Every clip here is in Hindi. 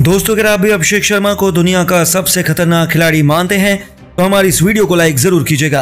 दोस्तों, अगर आप भी अभिषेक शर्मा को दुनिया का सबसे खतरनाक खिलाड़ी मानते हैं तो हमारी इस वीडियो को लाइक जरूर कीजिएगा।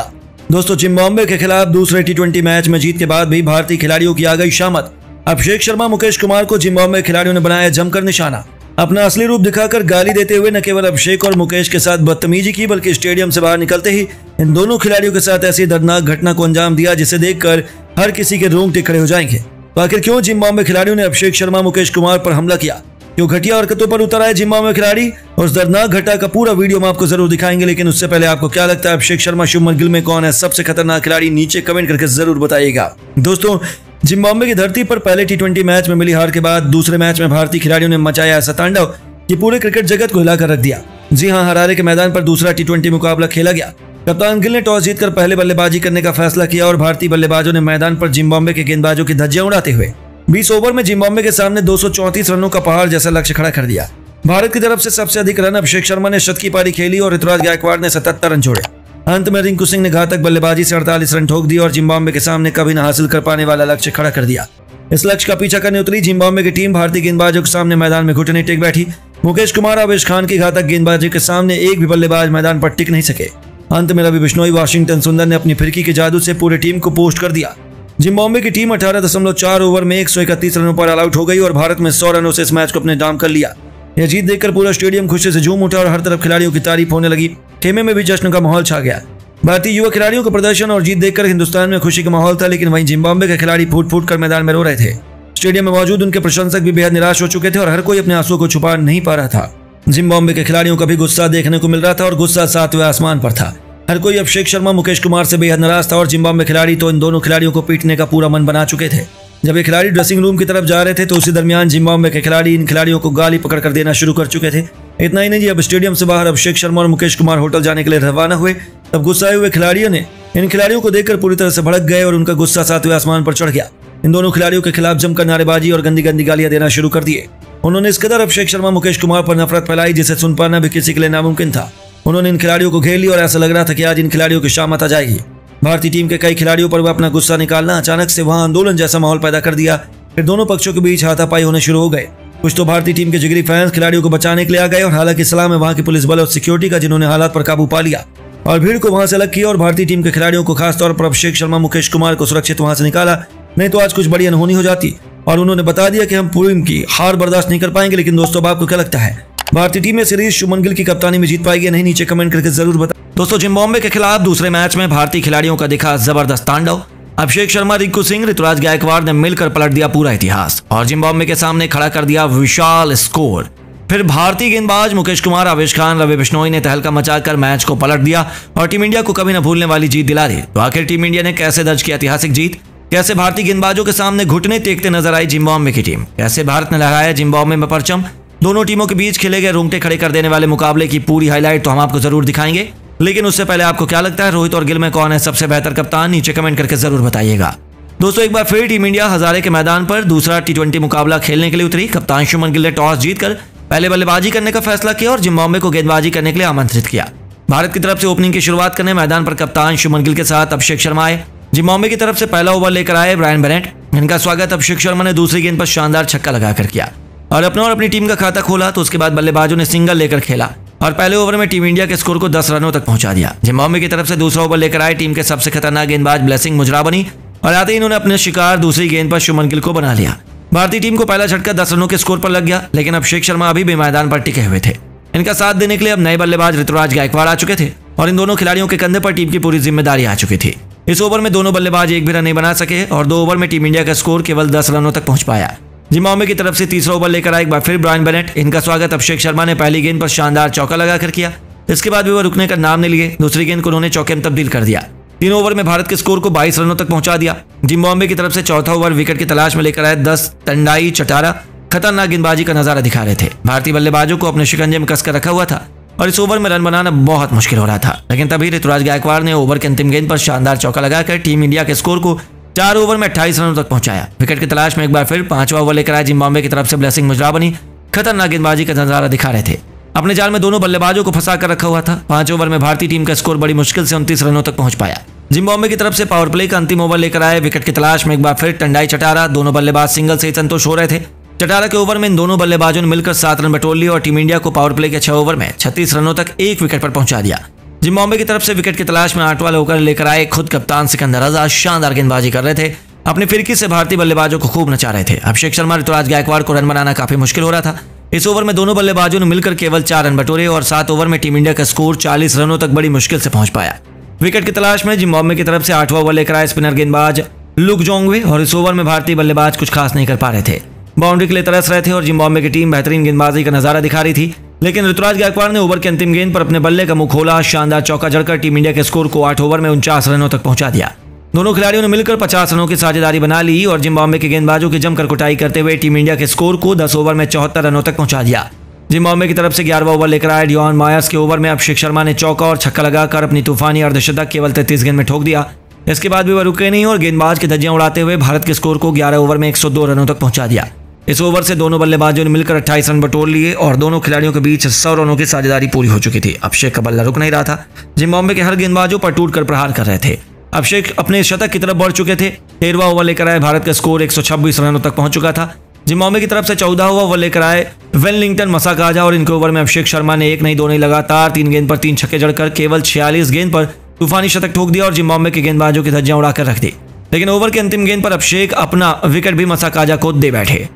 दोस्तों, जिम्बाब्वे के खिलाफ दूसरे टी20 मैच में जीत के बाद भी भारतीय खिलाड़ियों की आ गई शामत। अभिषेक शर्मा, मुकेश कुमार को जिम्बाब्वे खिलाड़ियों ने बनाया जमकर निशाना। अपना असली रूप दिखाकर गाली देते हुए न केवल अभिषेक और मुकेश के साथ बदतमीजी की, बल्कि स्टेडियम से बाहर निकलते ही इन दोनों खिलाड़ियों के साथ ऐसी दर्दनाक घटना को अंजाम दिया जिसे देखकर हर किसी के रोंगटे खड़े हो जाएंगे। तो आखिर क्यों जिम्बाब्वे खिलाड़ियों ने अभिषेक शर्मा, मुकेश कुमार पर हमला किया? क्यों घटिया हरकतों पर उतर आए जिम्बाब्वे खिलाड़ी? और उस दर्दनाक घटना का पूरा वीडियो हम आपको जरूर दिखाएंगे। लेकिन उससे पहले आपको क्या लगता है अभिषेक शर्मा, शुभमन गिल में कौन है सबसे खतरनाक खिलाड़ी? नीचे कमेंट करके जरूर बताइएगा। दोस्तों, जिम्बाब्वे की धरती पर पहले टी20 मैच में मिली हार के बाद दूसरे मैच में भारतीय खिलाड़ियों ने मचाया ऐसा तांडव कि पूरे क्रिकेट जगत को हिलाकर रख दिया। जी हां, हरारे के मैदान पर दूसरा टी20 मुकाबला खेला गया। कप्तान गिल ने टॉस जीतकर पहले बल्लेबाजी करने का फैसला किया और भारतीय बल्लेबाजों ने मैदान पर जिम्बाब्वे के गेंदबाजों की धज्जियां उड़ाते हुए 20 ओवर में जिम्बाब्वे के सामने 234 रनों का पहाड़ जैसा लक्ष्य खड़ा कर दिया। भारत की तरफ से सबसे अधिक रन अभिषेक शर्मा ने शतकी पारी खेली और ऋतुराज गायकवाड़ ने 77 रन जोड़े। अंत में रिंकू सिंह ने घातक बल्लेबाजी से 48 रन ठोक दिए और जिम्बाब्वे के सामने कभी न हासिल कर पाने वाला लक्ष्य खड़ा कर दिया। इस लक्ष्य का पीछा करने उतरी जिम्बाब्वे की टीम भारतीय गेंदबाजों के सामने मैदान में घुटने टेक बैठी। मुकेश कुमार, आवेश खान की घातक गेंदबाजी के सामने एक भी बल्लेबाज मैदान पर टिक नहीं सके। अंत में रवि बिश्नोई, वाशिंगटन सुंदर ने अपनी फिरकी के जादू से पूरी टीम को पोस्ट कर दिया। जिम्बाब्वे की टीम 18.4 ओवर में 131 रनों पर ऑल आउट हो गई और भारत में 100 रनों से इस मैच को अपने नाम कर लिया। यह जीत देखकर पूरा स्टेडियम खुशी से झूम उठा और हर तरफ खिलाड़ियों की तारीफ होने लगी। खेमे में भी जश्न का माहौल छा गया। भारतीय युवा खिलाड़ियों का प्रदर्शन और जीत देखकर हिंदुस्तान में खुशी का माहौल था, लेकिन वहीं जिम्बाब्वे के खिलाड़ी फूट फूट कर मैदान में रो रहे थे। स्टेडियम में मौजूद उनके प्रशंसक भी बेहद निराश हो चुके थे और हर कोई अपने आंसुओं को छुपा नहीं पा रहा था। जिम्बाब्वे के खिलाड़ियों का भी गुस्सा देखने को मिल रहा था और गुस्सा 7वें आसमान पर था। हर कोई अभिषेक शर्मा, मुकेश कुमार से बेहद नाराज था और जिम्बाब्वे खिलाड़ी तो इन दोनों खिलाड़ियों को पीटने का पूरा मन बना चुके थे। जब ये खिलाड़ी ड्रेसिंग रूम की तरफ जा रहे थे तो उसी दरमियान जिम्बाब्वे के खिलाड़ी इन खिलाड़ियों को गाली पकड़ कर देना शुरू कर चुके थे। इतना ही नहीं जी, अब स्टेडियम से बाहर अभिषेक शर्मा और मुकेश कुमार होटल जाने के लिए रवाना हुए। तब गुस्साए हुए खिलाड़ियों ने इन खिलाड़ियों को देखकर पूरी तरह से भड़क गए और उनका गुस्सा 7वें आसमान पर चढ़ गया। इन दोनों खिलाड़ियों के खिलाफ जमकर नारेबाजी और गंदी गंदी गालियां देना शुरू कर दिए। उन्होंने इस कदर अभिषेक शर्मा, मुकेश कुमार पर नफरत फैलाई जिसे सुन पाना भी किसी के लिए नामुमकिन था। उन्होंने इन खिलाड़ियों को घेर लिया और ऐसा लग रहा था कि आज इन खिलाड़ियों की शामत आ जाएगी। भारतीय टीम के कई खिलाड़ियों पर वह अपना गुस्सा निकालना अचानक से वहां आंदोलन जैसा माहौल पैदा कर दिया। फिर दोनों पक्षों के बीच हाथापाई होने शुरू हो गए। कुछ तो भारतीय टीम के जिगरी फैंस खिलाड़ियों को बचाने के लिए आ गए और हालांकि सलाम है वहां की पुलिस बल और सिक्योरिटी का, जिन्होंने हालात पर काबू पा लिया और भीड़ को वहां से अलग किया और भारतीय टीम के खिलाड़ियों को, खासतौर पर अभिषेक शर्मा, मुकेश कुमार को सुरक्षित वहां से निकाला। नहीं तो आज कुछ बड़ी अनहोनी हो जाती। और उन्होंने बता दिया कि हम पूरी की हार बर्दाश्त नहीं कर पाएंगे। लेकिन दोस्तों, अब आपको क्या लगता है भारतीय टीम में सीरीज शुभमन गिल की कप्तानी में जीत पाएगी या नहीं? नीचे कमेंट करके जरूर बताएं। दोस्तों, जिम्बाब्वे के खिलाफ दूसरे मैच में भारतीय खिलाड़ियों का दिखा जबरदस्त तांडव। अभिषेक शर्मा, रिंकू सिंह, ऋतुराज गायकवाड़ ने मिलकर पलट दिया पूरा इतिहास और जिम्बाब्वे के सामने खड़ा कर दिया विशाल स्कोर। फिर भारतीय गेंदबाज मुकेश कुमार, आवेश खान, रवि बिश्नोई ने तहलका मचाकर मैच को पलट दिया और टीम इंडिया को कभी न भूलने वाली जीत दिला दी। तो आखिर टीम इंडिया ने कैसे दर्ज किया ऐतिहासिक जीत? कैसे भारतीय गेंदबाजों के सामने घुटने टेकते नजर आई जिम्बाब्वे की टीम? कैसे भारत ने लहराया जिम्बाब्वे में परचम? दोनों टीमों के बीच खेले गए रोंगटे खड़े कर देने वाले मुकाबले की पूरी हाईलाइट तो हम आपको जरूर दिखाएंगे। लेकिन उससे पहले आपको क्या लगता है रोहित और गिल में कौन है सबसे बेहतर कप्तान? नीचे कमेंट करके जरूर बताइएगा। दोस्तों, एक बार फिर टीम इंडिया हजारे के मैदान पर दूसरा टी20 मुकाबला खेलने के लिए उतरी। कप्तान शुभमन गिल ने टॉस जीतकर पहले बल्लेबाजी करने का फैसला किया और जिम्बाब्वे को गेंदबाजी करने के लिए आमंत्रित किया। भारत की तरफ से ओपनिंग की शुरुआत करने मैदान पर कप्तान शुभमन गिल के साथ अभिषेक शर्मा आए। जिम्बाब्वे की तरफ से पहला ओवर लेकर आए ब्रायन बेनेट। इनका स्वागत अभिषेक शर्मा ने दूसरी गेंद पर शानदार छक्का लगाकर किया और अपनी टीम का खाता खोला। तो उसके बाद बल्लेबाजों ने सिंगल लेकर खेला और पहले ओवर में टीम इंडिया के स्कोर को 10 रनों तक पहुंचा दिया। जिम्बाब्वे की तरफ से दूसरा ओवर लेकर आए टीम के सबसे खतरनाक गेंदबाज ब्लेसिंग मुजराबनी और आते ही इन्होंने अपने शिकार दूसरी गेंद पर शुभमन गिल को बना लिया। भारतीय टीम को पहला झटका 10 रनों के स्कोर पर लग गया, लेकिन अभिषेक शर्मा अभी भी मैदान पर टिके हुए थे। इनका साथ देने के लिए अब नए बल्लेबाज ऋतुराज गायकवाड़ आ चुके थे और इन दोनों खिलाड़ियों के कंधे पर टीम की पूरी जिम्मेदारी आ चुकी थी। इस ओवर में दोनों बल्लेबाज एक भी रन नहीं बना सके और 2 ओवर में टीम इंडिया का स्कोर केवल 10 रनों तक पहुंच पाया। जिम्बाब्वे की तरफ से तीसरा ओवर लेकर आए एक बार फिर ब्रायन बेनेट। इनका स्वागत अभिषेक शर्मा ने पहली गेंद पर शानदार चौका लगाकर किया। इसके बाद भी वह रुकने का नाम नहीं लिए। दूसरी गेंद को उन्होंने चौके में तब्दील कर दिया। 3 ओवर में भारत के स्कोर को 22 रनों तक पहुंचा दिया। जिम्बाब्वे की तरफ से चौथा ओवर विकेट की तलाश में लेकर आए 10 तंडाई चटारा खतरनाक गेंदबाजी का नजारा दिखा रहे थे। भारतीय बल्लेबाजों को अपने शिकंजे में कसकर रखा हुआ था और इस ओवर में रन बनाना बहुत मुश्किल हो रहा था। लेकिन तभी ऋतुराज गायकवाड़ ने ओवर के अंतिम गेंद पर शानदार चौका लगाकर टीम इंडिया के स्कोर को 4 ओवर में 28 रनों तक पहुंचाया। विकेट की तलाश में एक बार फिर 5वां ओवर लेकर आए जिम्बाब्वे की तरफ से ब्लेसिंग मुजराबनी खतरनाक गेंदबाजी का नजारा दिखा रहे थे। अपने जाल में दोनों बल्लेबाजों को फंसा कर रखा हुआ था। 5 ओवर में भारतीय टीम का स्कोर बड़ी मुश्किल से 29 रनों तक पहुंच पाया। जिम्बाब्वे की तरफ से पावर प्ले का अंतिम ओवर लेकर आए विकेट की तलाश में एक बार फिर टंडाई चटारा। दोनों बल्लेबाज सिंगल से ही संतुष्ट हो रहे थे। 18 के ओवर में इन दोनों बल्लेबाजों ने मिलकर 7 रन बटोर लिए और टीम इंडिया को पावर प्ले के 6 ओवर में 36 रनों तक 1 विकेट पर पहुंचा दिया। जिम्बाब्वे की तरफ से विकेट की तलाश में 8वां होकर लेकर आए खुद कप्तान सिकंदर रजा शानदार गेंदबाजी कर रहे थे। अपनी फिरकी से भारतीय बल्लेबाजों को खूब नचा रहे थे। अभिषेक शर्मा, ऋतुराज गायकवाड़ को रन बनाना काफी मुश्किल हो रहा था। इस ओवर में दोनों बल्लेबाजों ने मिलकर केवल 4 रन बटोरे और 7 ओवर में टीम इंडिया का स्कोर 40 रनों तक बड़ी मुश्किल से पहुंच पाया। विकेट की तलाश में जिम्बाब्वे की तरफ से 8वां ओवर लेकर आए स्पिनर गेंदबाज लुक जोंगवे और इस ओवर में भारतीय बल्लेबाज कुछ खास नहीं कर पा रहे थे। बाउंड्री के लिए तरस रहे थे और जिम्बाब्वे की टीम बेहतरीन गेंदबाजी का नजारा दिखा रही थी, लेकिन ऋतुराज गायकवाड़ ने ओवर के अंतिम गेंद पर अपने बल्ले का मुंह खोला। शानदार चौका जड़कर टीम इंडिया के स्कोर को 8 ओवर में 49 रनों तक पहुंचा दिया। दोनों खिलाड़ियों ने मिलकर 50 रनों की साझेदारी बना ली और जिम्बाब्वे के गेंदबाजों की जमकर कुटाई करते हुए टीम इंडिया के स्कोर को 10 ओवर में 74 रनों तक पहुंचा दिया। जिम्बाब्वे की तरफ से 11वां ओवर लेकर आए डियोन मायर्स के ओवर में अभिषेक शर्मा ने चौका और छक्का लगाकर अपनी तूफानी अर्धशतक केवल 33 गेंद में ठोक दिया। इसके बाद भी वह रुके नहीं और गेंदबाज की धज्जियां उड़ाते हुए भारत के स्कोर को 11 ओवर में 102 रनों तक पहुंचा दिया। इस ओवर से दोनों बल्लेबाजों ने मिलकर 28 रन बटोर लिए और दोनों खिलाड़ियों के बीच 100 रनों की साझेदारी पूरी हो चुकी थी। अभिषेक का बल्ला रुक नहीं रहा था। जिम्बाब्वे के हर गेंदबाजों पर टूटकर प्रहार कर रहे थे। अभिषेक अपने शतक की तरफ बढ़ चुके थे। 13वां ओवर लेकर आए भारत का स्कोर 126 रनों तक पहुंच चुका था। जिम्बाब्वे की तरफ से 14वां ओवर लेकर आए वेलिंगटन मसाकाजा और इनके ओवर में अभिषेक शर्मा ने एक नहीं दो नहीं लगातार 3 गेंद पर 3 छक्के जड़कर केवल 46 गेंद पर तूफानी शतक ठोक दिया और जिम्बाब्वे के गेंदबाजों की धज्जियां उड़ाकर रख दी। लेकिन ओवर के अंतिम गेंद पर अभिषेक अपना विकेट भी मसाकाजा को दे बैठे।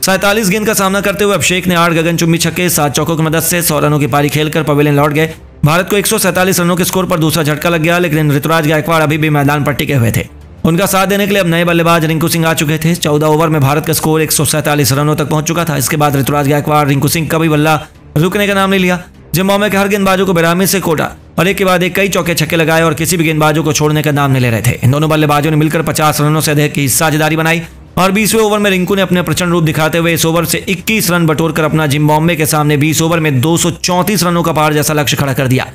47 गेंद का सामना करते हुए अभिषेक ने 8 गगनचुंबी छक्के 7 चौकों की मदद से 100 रनों की पारी खेलकर पवेलियन लौट गए। भारत को 147 रनों के स्कोर पर दूसरा झटका लग गया, लेकिन ऋतुराज गायकवाड़ अभी भी मैदान पर टिके हुए थे। उनका साथ देने के लिए अब नए बल्लेबाज रिंकू सिंह आ चुके थे। 14 ओवर में भारत का स्कोर 147 रनों तक पहुंच चुका था। इसके बाद ऋतुराज गायकवाड़, रिंकू सिंह का भी बल्ला रुकने का नाम नहीं लिया। जिम्बाब्वे के हर गेंदबाजों को बेरहमी से कोटा और एक के बाद एक कई चौके छक्के लगाए और किसी भी गेंदबाजों को छोड़ने का नाम नहीं ले रहे थे। इन दोनों बल्लेबाजों ने मिलकर 50 रनों से अधिक की साझेदारी बनाई और 20वें ओवर में रिंकू ने अपने प्रचंड रूप दिखाते हुए इस ओवर से 21 रन बटोरकर अपना जिम्बाब्वे के सामने 20 ओवर में 234 रनों का पहाड़ जैसा लक्ष्य खड़ा कर दिया।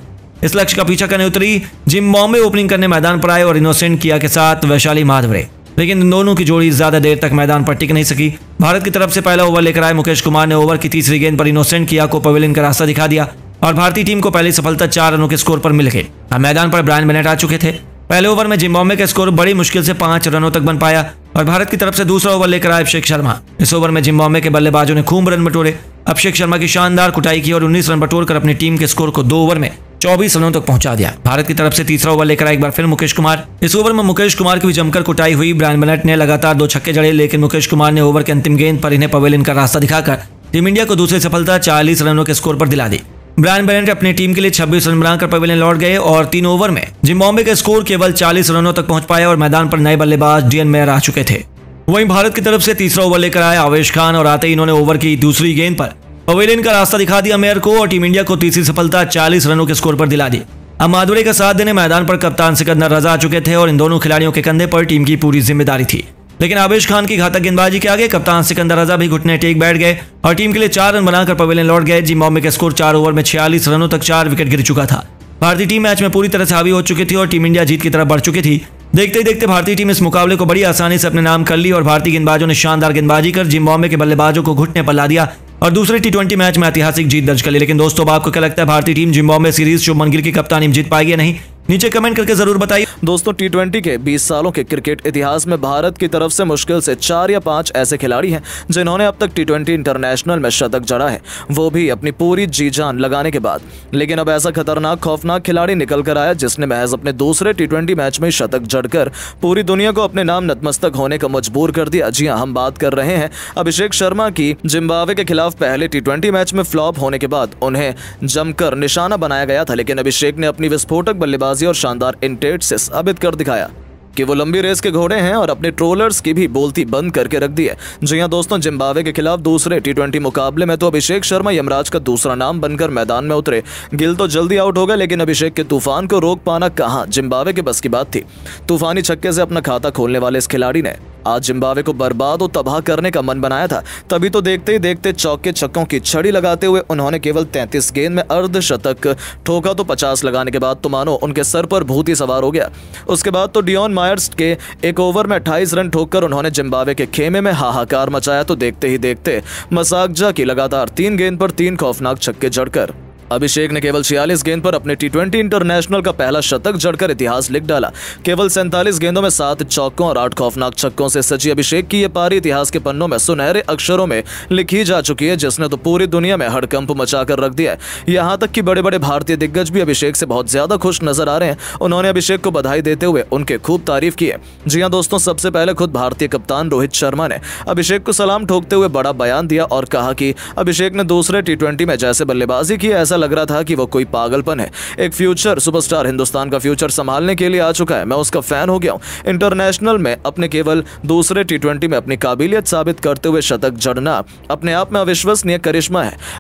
इस लक्ष्य का पीछा करने उतरी जिम्बाब्वे ओपनिंग करने मैदान पर आए और इनोसेंट किया के साथ वैशाली माधवरे, लेकिन इन दोनों की जोड़ी ज्यादा देर तक मैदान पर टिक नहीं सकी। भारत की तरफ से पहला ओवर लेकर आए मुकेश कुमार ने ओवर की तीसरी गेंद पर इनोसेंट किया को पवेलियन का रास्ता दिखा दिया और भारतीय टीम को पहली सफलता 4 रनों के स्कोर पर मिल गई। अब मैदान पर ब्रायन बेनेट आ चुके थे। पहले ओवर में जिम्बाब्वे का स्कोर बड़ी मुश्किल से 5 रनों तक बन पाया और भारत की तरफ से दूसरा ओवर लेकर आए अभिषेक शर्मा। इस ओवर में जिम्बाब्वे के बल्लेबाजों ने खूब रन बटोरे। अभिषेक शर्मा की शानदार कुटाई की और 19 रन बटोरकर अपनी टीम के स्कोर को 2 ओवर में 24 रनों तक पहुंचा दिया। भारत की तरफ से तीसरा ओवर लेकर आए एक बार फिर मुकेश कुमार। इस ओवर में मुकेश कुमार की भी जमकर कुटाई हुई। ब्रायन बेनेट ने लगातार 2 छक्के जड़े, लेकिन मुकेश कुमार ने ओवर के अंतिम गेंद पर इन्हें पवेलियन का रास्ता दिखाकर टीम इंडिया को दूसरी सफलता 40 रनों के स्कोर पर दिला दी। ब्रायन बेनेट अपनी टीम के लिए 26 रन बनाकर पवेलियन लौट गए और 3 ओवर में जिम्बाब्वे का स्कोर केवल 40 रनों तक पहुंच पाया और मैदान पर नए बल्लेबाज डीएन मेयर आ चुके थे। वहीं भारत की तरफ से तीसरा ओवर लेकर आए आवेश खान और आते ही इन्होंने ओवर की दूसरी गेंद पर पवेलियन का रास्ता दिखा दिया मेयर को और टीम इंडिया को तीसरी सफलता 40 रनों के स्कोर पर दिला दी। अब माधुरे का साथ देने मैदान पर कप्तान सिकंदर रजा आ चुके थे और इन दोनों खिलाड़ियों के कंधे पर टीम की पूरी जिम्मेदारी थी। लेकिन आवेश खान की घातक गेंदबाजी के आगे कप्तान सिकंदर रजा भी घुटने टेक बैठ गए और टीम के लिए 4 रन बनाकर पवेलियन लौट गए। जिम्बाब्वे का स्कोर 4 ओवर में 46 रनों तक 4 विकेट गिर चुका था। भारतीय टीम मैच में पूरी तरह से हावी हो चुकी थी और टीम इंडिया जीत की तरफ बढ़ चुकी थी। देखते ही देखते भारतीय टीम इस मुकाबले को बड़ी आसानी से अपने नाम कर ली और भारतीय गेंदबाजों ने शानदार गेंदबाजी कर जिम्बाब्वे के बल्लेबाजों को घुटने पर ला दिया और दूसरे T20 मैच में ऐतिहासिक जीत दर्ज कर ली। लेकिन दोस्तों, अब आपको क्या लगता है भारतीय team Zimbabwe series Shubman Gill की कप्तानी में जीत पाएगी या नहीं? नीचे कमेंट करके जरूर बताइए। दोस्तों, T20 के 20 सालों के क्रिकेट इतिहास में भारत की तरफ से मुश्किल से 4 या 5 ऐसे खिलाड़ी हैं जिन्होंने अब तक T20 इंटरनेशनल में शतक जड़ा है, वो भी अपनी पूरी जी जान लगाने के बाद। लेकिन अब ऐसा खतरनाक खौफनाक खिलाड़ी निकल कर आया जिसने महज अपने दूसरे T20 मैच में शतक जड़कर पूरी दुनिया को अपने नाम नतमस्तक होने का मजबूर कर दिया। जी हाँ, हम बात कर रहे हैं अभिषेक शर्मा की। जिम्बाब्वे के खिलाफ पहले T20 मैच में फ्लॉप होने के बाद उन्हें जमकर निशाना बनाया गया था, लेकिन अभिषेक ने अपनी विस्फोटक बल्लेबाजी और शानदार इंटेट से साबित कर दिखाया कि वो लंबी रेस के घोड़े हैं और अपने ट्रोलर्स की भी बोलती बंद करके रख दी है। जी हां दोस्तों, जिम्बाब्वे के खिलाफ दूसरे T20 मुकाबले में तो अभिषेक शर्मा यमराज का दूसरा नाम बनकर मैदान में उतरे। गिल तो जल्दी आउट हो गए, लेकिन अभिषेक के तूफान को रोक पाना कहां जिम्बाब्वे के बस की बात थी। तूफानी छक्के से अपना खाता खोलने वाले इस खिलाड़ी ने आज जिम्बाब्वे को बर्बाद और तबाह करने का मन बनाया था। तभी तो देखते ही देखते चौके छक्कों की छड़ी लगाते हुए उन्होंने केवल 33 गेंद में अर्धशतक ठोका, तो 50 लगाने के बाद तो मानो उनके सर पर भूत ही सवार हो गया। उसके बाद तो डियोन मायर्स के एक ओवर में 28 रन ठोककर उन्होंने जिम्बाब्वे के खेमे में हाहाकार मचाया। तो देखते ही देखते मसाकजा की लगातार 3 गेंद पर 3 खौफनाक छक्के जड़कर अभिषेक ने केवल 46 गेंद पर अपने टी20 इंटरनेशनल का पहला शतक जड़कर इतिहास लिख डाला। केवल 47 गेंदों में 7 चौकों और 8 खौफनाक छक्कों से सजी अभिषेक की ये पारी इतिहास के पन्नों में सुनहरे अक्षरों में लिखी जा चुकी है, जिसने तो पूरी दुनिया में हड़कंप मचाकर रख दिया है। यहाँ तक कि बड़े बड़े भारतीय दिग्गज भी अभिषेक से बहुत ज्यादा खुश नजर आ रहे हैं। उन्होंने अभिषेक को बधाई देते हुए उनके खूब तारीफ की है। जी हाँ दोस्तों, सबसे पहले खुद भारतीय कप्तान रोहित शर्मा ने अभिषेक को सलाम ठोकते हुए बड़ा बयान दिया और कहा कि अभिषेक ने दूसरे टी20 में जैसे बल्लेबाजी की, ऐसा लग रहा था कि वो कोई पागलपन है। एक फ्यूचर सुपरस्टार हिंदुस्तान का फ्यूचर संभालने के लिए आ चुका है। मैं उसका फैन हो गया हूं। इंटरनेशनल में अपने केवल दूसरे टी20 में अपनी काबिलियत साबित करते हुए शतक जड़ना अपने आप में अविश्वसनीय करिश्मा है।